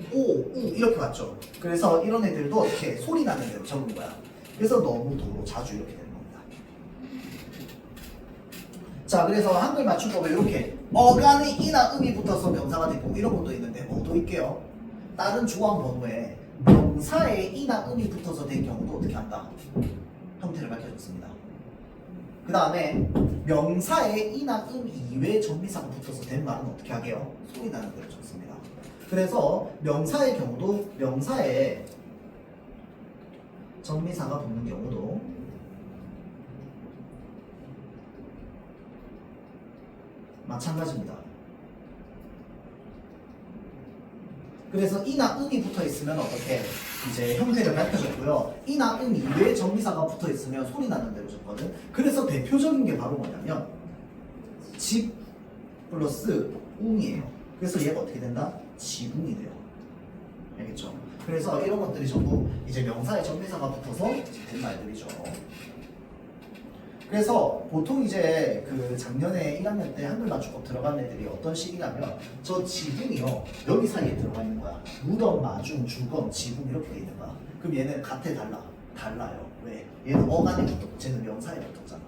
이렇게 왔죠. 그래서 이런 애들도 이렇게 소리 나는 대로 적은 거야. 그래서 너무, 도로, 자주 이렇게 되는 겁니다. 자, 그래서 한글 맞춤법에 이렇게 어간에 이나 음이 붙어서 명사가 되고 이런 것도 있는데 뭐도 있게요? 다른 조항 번호에 명사에 이나 음이 붙어서 된 경우도 어떻게 한다? 형태를 밝혀줬습니다. 그 다음에 명사에 이나 음 이외의 전미사가 붙어서 된 말은 어떻게 하게요? 소리 나는 대로 적습니다. 그래서 명사의 경우도 명사에 전미사가 붙는 경우도 마찬가지입니다. 그래서 이나 음이 붙어 있으면 어떻게 이제 형태를 밝혀줬고요. 이나 음 이외의 전미사가 붙어 있으면 소리 나는 대로 줬거든. 그래서 대표적인 게 바로 뭐냐면 집 플러스 웅이에요. 그래서 얘가 어떻게 된다? 지붕이 돼요. 알겠죠? 그래서 이런 것들이 전부 이제 명사의 전미사가 붙어서 된 말들이죠. 그래서 보통 이제 그 작년에 1학년 때 한글 맞춤법 들어간 애들이 어떤 식이냐면 저 지붕이요 여기 사이에 들어가 있는 거야. 무덤, 마중, 주검, 지붕 이렇게 돼 있는 거야. 그럼 얘는 같아 달라요. 왜? 얘는 어간에 붙었고 쟤는 명사에 붙었잖아.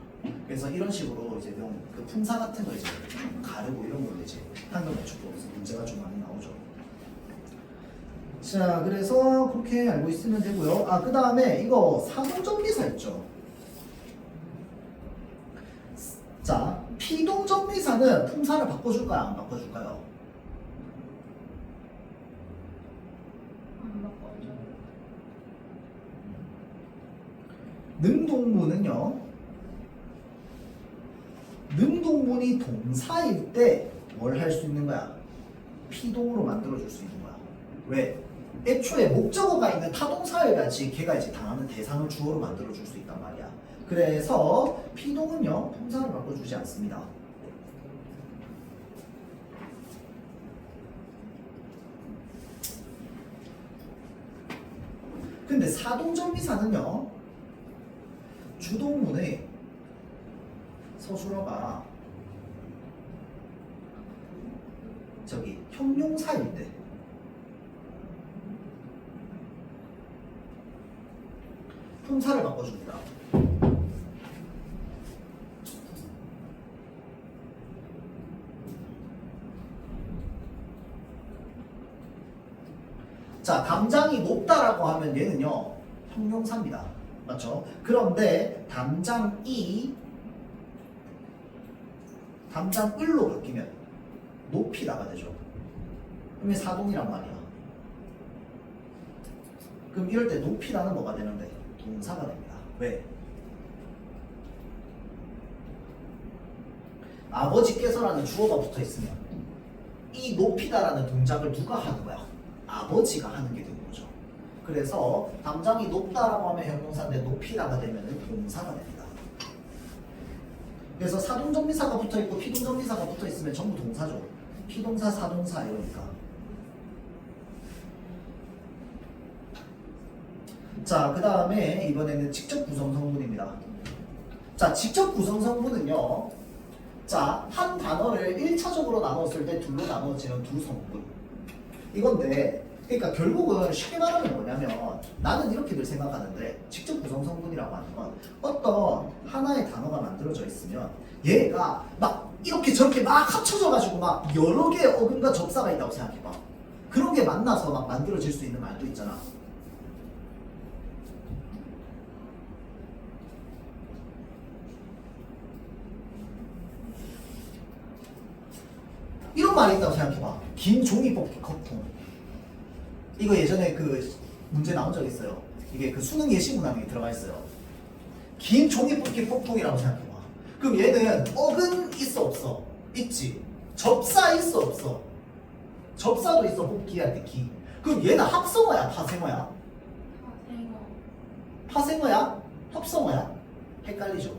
그래서 이런 식으로 이제 그 품사 같은 거 이제 가르고 이런 걸로 이제 한글 맞춤법에서 문제가 좀 많이 나오죠. 자, 그래서 그렇게 알고 있으면 되고요. 아, 그 다음에 이거 사동정비사 있죠. 자, 피동정비사는 품사를 바꿔줄까요? 안 바꿔줄까요? 안 바꿔줘. 능동무는요 능동문이 동사일 때 뭘 할 수 있는 거야? 피동으로 만들어줄 수 있는 거야. 왜? 애초에 목적어가 있는 타동사여야지 걔가 이제 당하는 대상을 주어로 만들어줄 수 있단 말이야. 그래서 피동은요 품사를 바꿔주지 않습니다. 근데 사동정비사는요 주동문의 서술어가 저기 형용사인데 품사를 바꿔줍니다. 자, 담장이 높다라고 하면 얘는요 형용사입니다. 맞죠? 그런데 담장이 담장을로 바뀌면 높이다가 되죠. 그러면 사동이란 말이야. 그럼 이럴 때 높이라는 뭐가 되는데? 동사가 됩니다. 왜? 아버지께서라는 주어가 붙어 있으면 이 높이다라는 동작을 누가 하는 거야? 아버지가 하는 게 되는 거죠. 그래서 담장이 높다라고 하면 형용사인데 높이다가 되면 동사가 됩니다. 그래서 사동정비사가 붙어 있고 피동정비사가 붙어 있으면 전부 동사죠. 피동사, 사동사 이러니까. 자, 그 다음에 이번에는 직접 구성 성분입니다. 자, 직접 구성 성분은요. 자, 한 단어를 1차적으로 나눴을 때 둘로 나눠지는 두 성분. 이건데, 그러니까 결국은 쉽게 말하면 뭐냐면 나는 이렇게들 생각하는데 직접 구성 성분이라고 하는 건 어떤 하나의 단어가 만들어져 있으면 얘가 막 이렇게 저렇게 막 합쳐져 가지고 막 여러 개의 어근과 접사가 있다고 생각해봐. 그런 게 만나서 막 만들어질 수 있는 말도 있잖아. 이런 말이 있다고 생각해봐. 긴 종이 뽑기 거품. 이거 예전에 그 문제 나온 적 있어요. 이게 그 수능 예시 문항에 들어가 있어요. 긴 종이 뽑기 폭풍이라고 생각해봐. 그럼 얘는 어근 있어 없어? 있지. 접사 있어 없어? 접사도 있어 뽑기 할 때 기. 그럼 얘는 합성어야 파생어야? 파생어야? 합성어야? 헷갈리죠?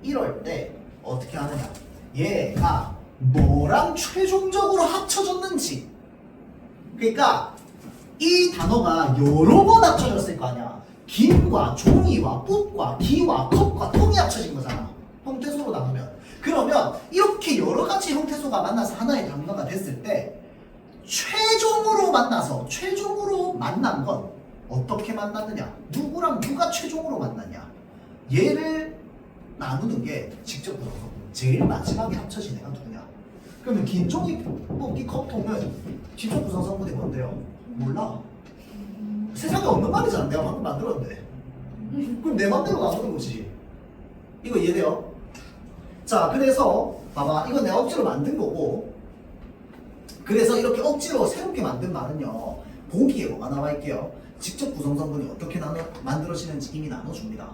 이럴 때 어떻게 하느냐? 얘가 뭐랑 최종적으로 합쳐졌는지. 그러니까 이 단어가 여러 번 합쳐졌을 거 아니야. 김과 종이와 꽃과 기와 컵과 통이 합쳐진 거잖아. 형태소로 나누면. 그러면 이렇게 여러 가지 형태소가 만나서 하나의 단어가 됐을 때 최종으로 만난 건 어떻게 만났느냐? 누구랑 누가 최종으로 만났냐? 얘를 나누는 게 직접 구성성. 제일 마지막에 합쳐진 애가 누구냐? 그러면 긴 종이 뽑기 컵통은 직접 구성 성분이 뭔데요? 몰라. 세상에 없는 말이잖아. 내가 방금 만들었는데. 그럼 내 맘대로 나오는 거지. 이거 이해돼요? 자, 그래서 봐봐. 이건 내가 억지로 만든 거고, 그래서 이렇게 억지로 새롭게 만든 말은요, 보기에 뭐가 나와 있게요? 직접 구성 성분이 어떻게 만들어지는지 이미 나눠줍니다.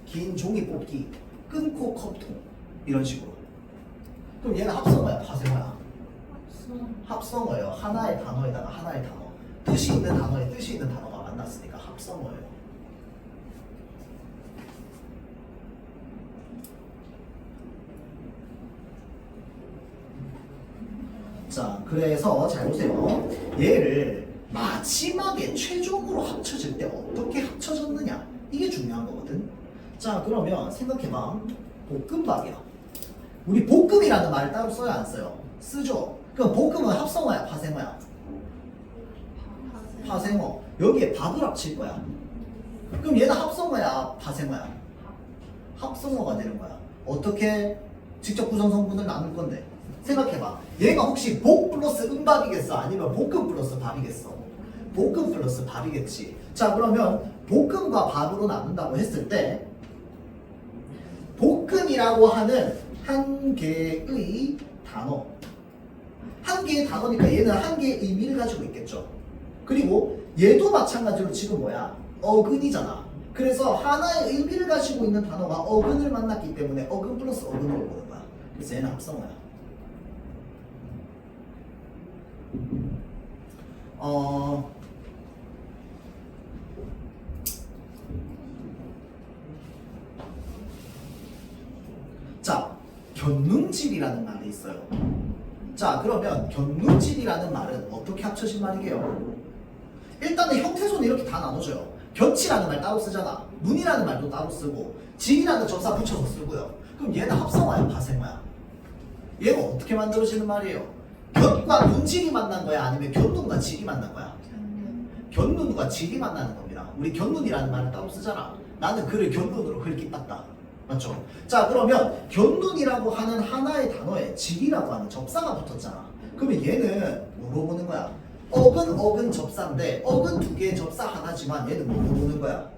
긴 종이 뽑기, 끊고 컵통, 이런 식으로. 그럼 얘는 합성어야, 파생어야? 합성어예요. 하나의 단어에다가 하나의 단어. 뜻이 있는 단어에 뜻이 있는 단어가 만났으니까 합성어예요. 자, 그래서 잘 보세요. 얘를 마지막에 최종으로 합쳐질 때 어떻게 합쳐졌느냐, 이게 중요한 거거든. 자, 그러면 생각해봐. 볶음밥이야. 우리 볶음이라는 말 따로 써야 안 써요? 쓰죠. 그럼 볶음은 합성어야, 파생어야? 파생어. 여기에 밥을 합칠 거야. 그럼 얘는 합성어야, 파생어야? 합성어가 되는 거야. 어떻게 직접 구성 성분을 나눌 건데? 생각해봐. 얘가 혹시 복 플러스 은밥이겠어? 아니면 볶음 플러스 밥이겠어? 볶음 플러스 밥이겠지. 자, 그러면 볶음과 밥으로 나눈다고 했을 때 볶음이라고 하는 한 개의 단어, 한 개의 단어니까 얘는 한 개의 의미를 가지고 있겠죠. 그리고 얘도 마찬가지로 지금 뭐야? 어근이잖아. 그래서 하나의 의미를 가지고 있는 단어가 어근을 만났기 때문에 어근 플러스 어근으로 보는 거야. 그래서 얘는 합성어야. 자, 견눈질이라는 말이 있어요. 자, 그러면 견눈질이라는 말은 어떻게 합쳐진 말이게요? 일단은 형태소는 이렇게 다 나눠줘요. 곁이라는 말 따로 쓰잖아. 눈이라는 말도 따로 쓰고 질이라는 접사 붙여서 쓰고요. 그럼 얘는 합성어야, 파생어야? 얘가 어떻게 만들어지는 말이에요? 곁과 눈질이 만난 거야? 아니면 곁눈과 질이 만난 거야? 곁눈과 질이 만나는 겁니다. 우리 곁눈이라는 말을 따로 쓰잖아. 나는 그를 곁눈으로 흙이 땄다. 맞죠? 자, 그러면 곁눈이라고 하는 하나의 단어에 질이라고 하는 접사가 붙었잖아. 그러면 얘는 뭐로 보는 거야? 어근 접사인데 어근 두 개의 접사 하나지만 얘는 뭐로 보는 거야?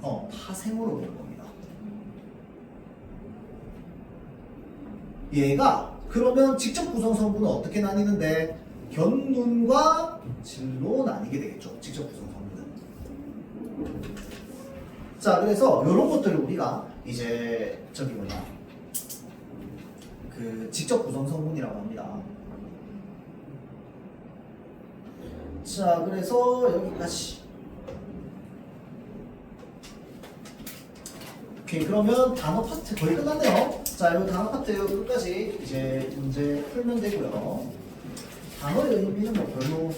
파생어로 보는 겁니다. 얘가 그러면 직접 구성 성분은 어떻게 나뉘는데 곁눈과 질로 나뉘게 되겠죠. 직접 구성 성분은. 자, 그래서 이런 것들을 우리가 이제 저기 뭐냐 그 직접 구성 성분이라고 합니다. 자, 그래서 여기까지. 오케이, 그러면 단어 파트 거의 끝났네요. 자, 이 단어 파트 끝까지 이제 문제 풀면 되고요. 단어의 의미는 뭐 별로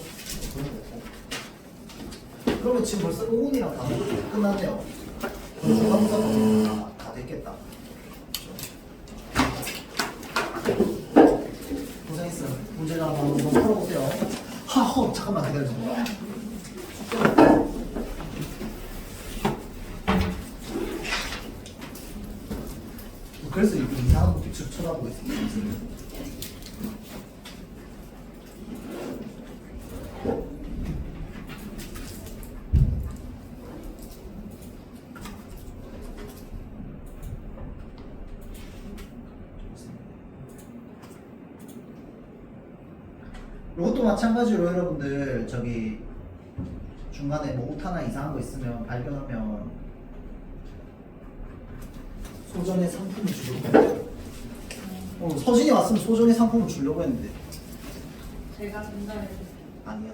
그러면 지금 벌써 의문이랑 단어 끝났네요. 벌써 다 됐겠다. 고생했어. 문제를 한번 풀어보세요. 하허, 잠깐만 기다려주세요. 그래서 이렇게 이상한 빛으로 쳐다보고 있습니다. 이것도 마찬가지로 여러분들 저기 중간에 뭐 오타나 이상한 거 있으면 발견하면 소정의 상품을 주려고 했는데 서진이 왔으면 소정의 상품을 주려고 했는데 제가 전달해주세요. 아니야.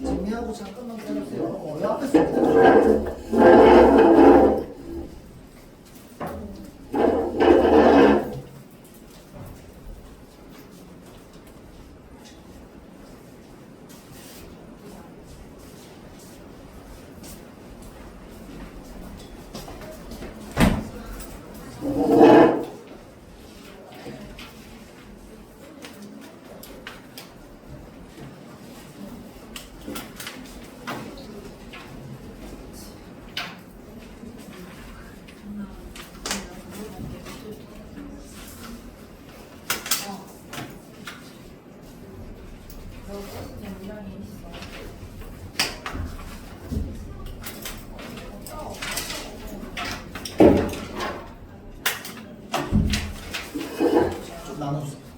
정리하고 잠깐만 기다려주세요. 이 앞에서 기다려주세요. 좀 나눠주세요.